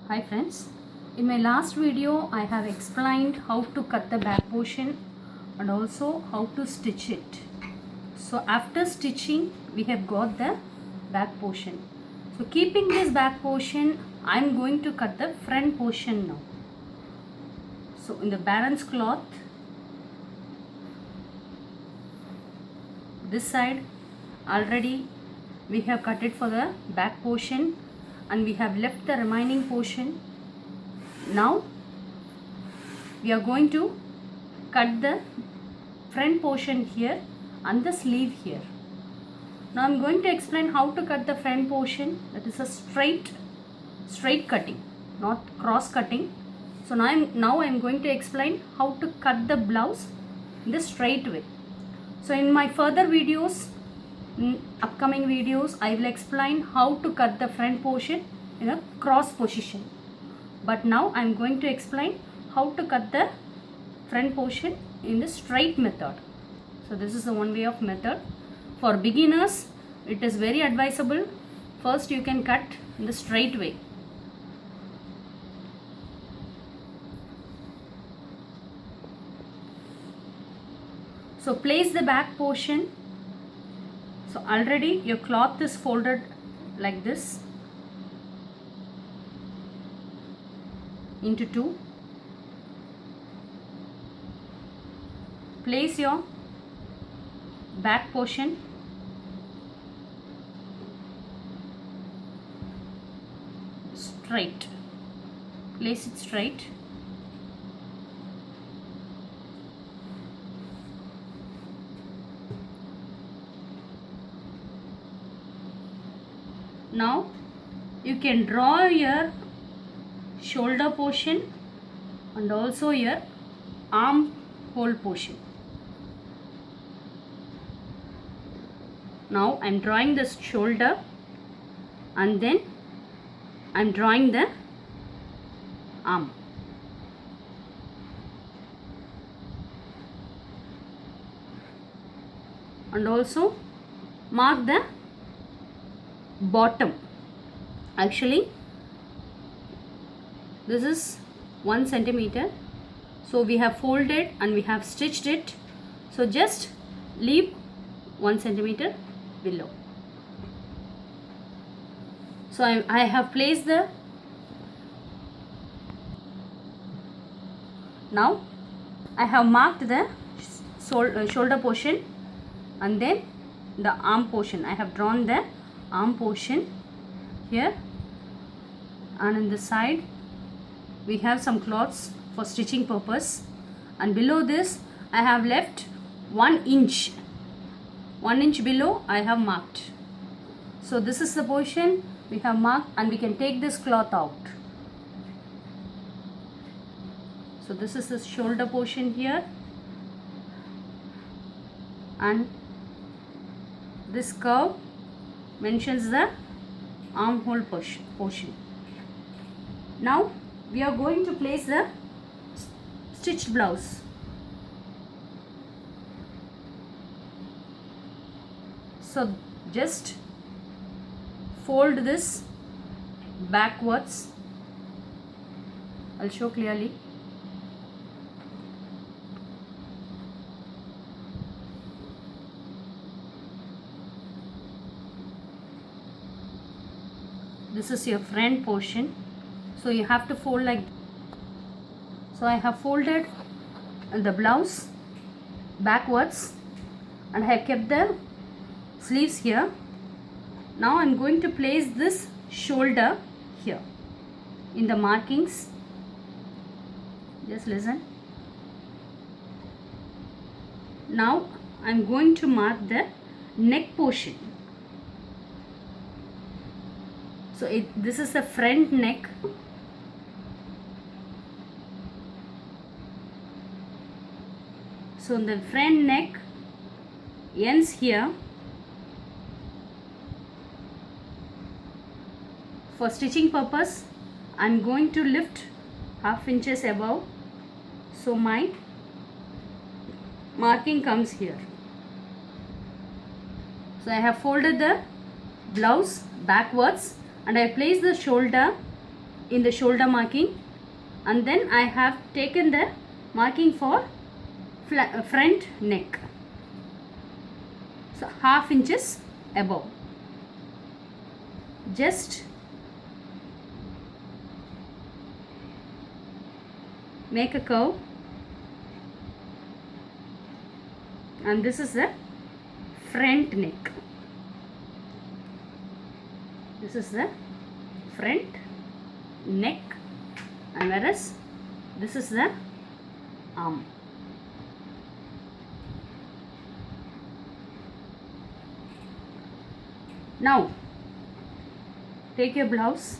Hi friends, in my last video I have explained how to cut the back portion and also how to stitch it. So after stitching we have got the back portion. So keeping this back portion, I am going to cut the front portion now. So in the balance cloth, this side already we have cut it for the back portion and we have left the remaining portion. Now we are going to cut the front portion here and the sleeve here. Now I am going to explain how to cut the front portion, that is a straight cutting, not cross cutting. So now I am going to explain how to cut the blouse in the straight way. So in my further videos, in upcoming videos, I will explain how to cut the front portion in a cross position. But now I am going to explain how to cut the front portion in the straight method. So this is the one way of method. For beginners, it is very advisable. First you can cut in the straight way. So place the back portion. So already your cloth is folded like this into two. Place your back portion straight. Place it straight. Now you can draw your shoulder portion and also your armhole portion. Now I am drawing the shoulder and then I am drawing the arm. And also mark the bottom. Actually this is 1 centimeter. So we have folded and we have stitched it. So just leave 1 centimeter below. So I have placed the, now I have marked the shoulder portion and then the arm portion. I have drawn the arm portion here, and in the side we have some cloths for stitching purpose, and below this I have left 1 inch below I have marked. So this is the portion we have marked and we can take this cloth out. So this is the shoulder portion here, and this curve mentions the armhole portion. Now we are going to place the stitched blouse. So just fold this backwards. I'll show clearly. This is your front portion. So you have to fold like. So I have folded the blouse backwards and I have kept the sleeves here. Now I am going to place this shoulder here in the markings. Just listen. Now I am going to mark the neck portion. So this is the front neck. So the front neck ends here. For stitching purpose, I am going to lift half inches above. So my marking comes here. So I have folded the blouse backwards and I place the shoulder in the shoulder marking, and then I have taken the marking for front neck, so half inches above. Just make a curve, and this is the front neck. This is the front neck, and whereas this is the arm. Now take your blouse,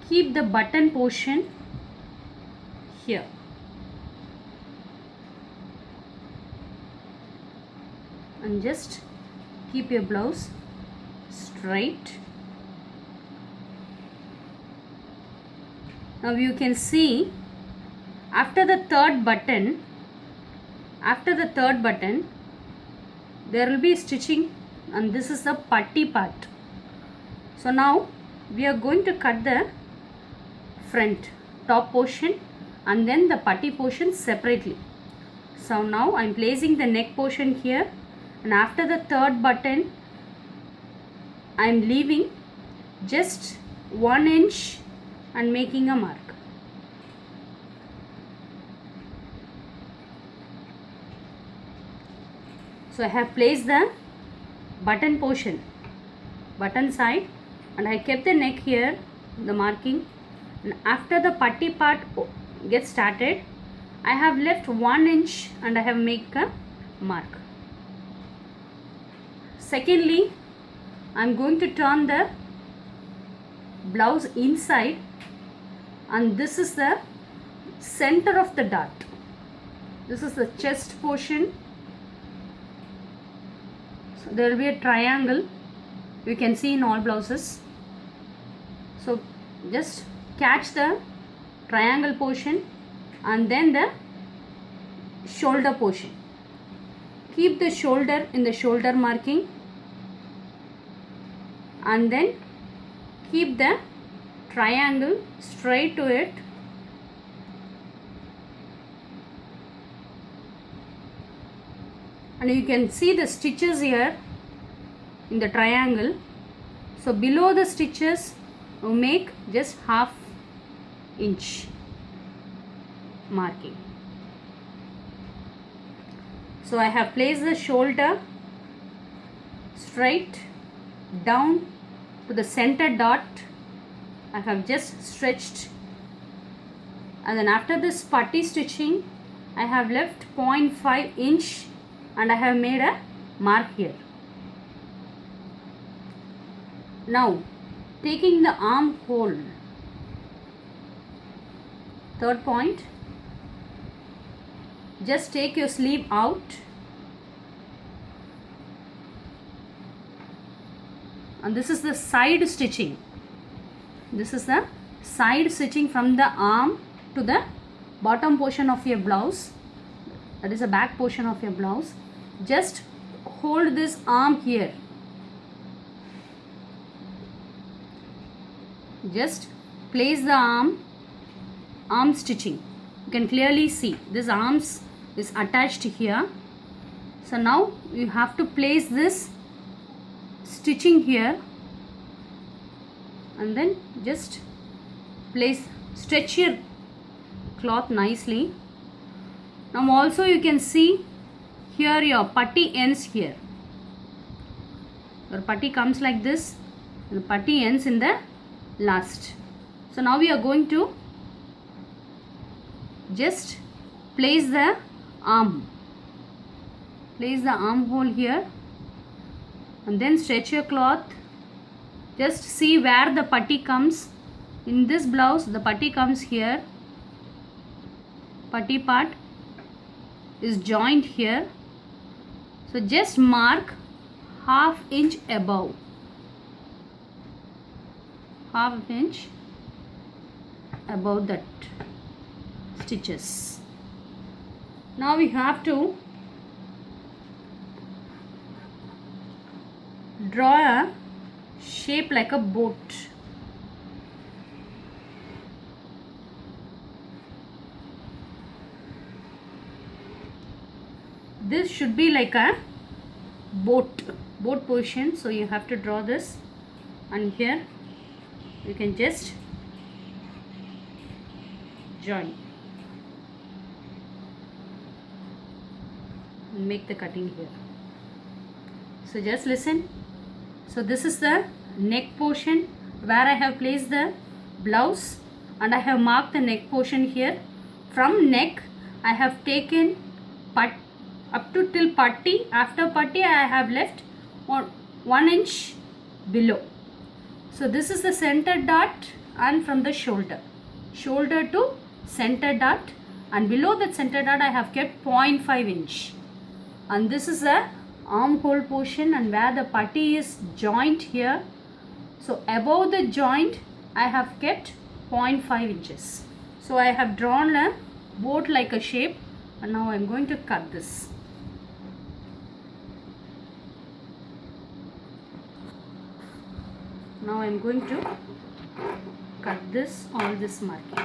keep the button portion here, and just keep your blouse straight. Now you can see after the third button there will be stitching, and this is the putty part. So now we are going to cut the front top portion and then the putty portion separately. So now I am placing the neck portion here, and after the third button I am leaving just 1 inch and making a mark. So I have placed the button portion, button side, and I kept the neck here, the marking, and after the putty part gets started, I have left 1 inch and I have make a mark. Secondly, I am going to turn the blouse inside, and this is the center of the dart. This is the chest portion. So there will be a triangle, you can see in all blouses. So just catch the triangle portion and then the shoulder portion. Keep the shoulder in the shoulder marking, and then keep the triangle straight to it, and you can see the stitches here in the triangle. So below the stitches you make just half inch marking. So I have placed the shoulder straight down to the center dot. I have just stretched, and then after this putty stitching I have left 0.5 inch and I have made a mark here. Now taking the armhole, third point, just take your sleeve out and this is the side stitching. This is the side stitching from the arm to the bottom portion of your blouse, that is the back portion of your blouse. Just hold this arm here, just place the arm stitching. You can clearly see this arms is attached here. So now you have to place this stitching here, and then just stretch your cloth nicely. Now also you can see here your putty ends here. Your putty comes like this, the putty ends in the last. So now we are going to just place the armhole here, and then stretch your cloth. Just see where the putty comes. In this blouse the putty comes here, putty part is joined here. So just mark half inch above, half inch above that stitches. Now we have to draw a shape like a boat. this should be like a boat position. So you have to draw this, and here you can just join and make the cutting here. So just listen. So this is the neck portion where I have placed the blouse, and I have marked the neck portion here. From neck I have taken up to till patti. After patti I have left 1 inch below. So this is the center dot, and from the shoulder to center dot, and below that center dot I have kept 0.5 inch. And this is the armhole portion, and where the patti is joint here. So above the joint I have kept 0.5 inches. So I have drawn a boat like a shape, and now I am going to cut this. Now I am going to cut this, all this marking.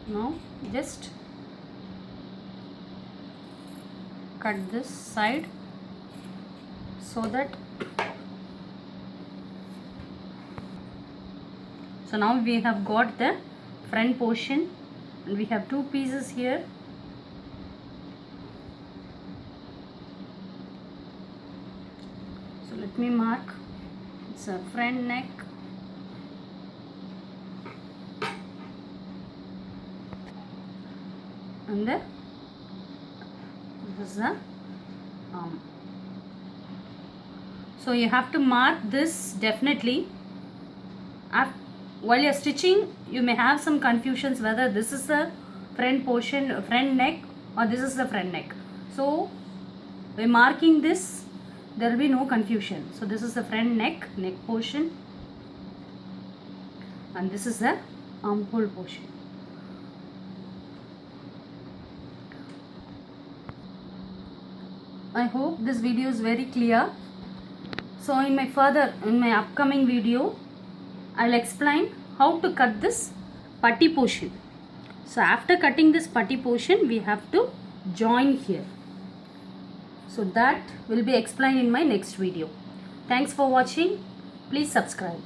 Now just cut this side so that, so now we have got the front portion, and we have two pieces here. So let me mark. It's a front neck, and this is the arm. So you have to mark this definitely. While you are stitching, you may have some confusions whether this is the front portion, front neck, or this is the front neck. So by marking this, there will be no confusion. So this is the front neck portion, and this is the armhole portion. I hope this video is very clear. So in my upcoming video, I'll explain how to cut this patti portion. So after cutting this patti portion, we have to join here. So that will be explained in my next video. Thanks for watching. Please subscribe.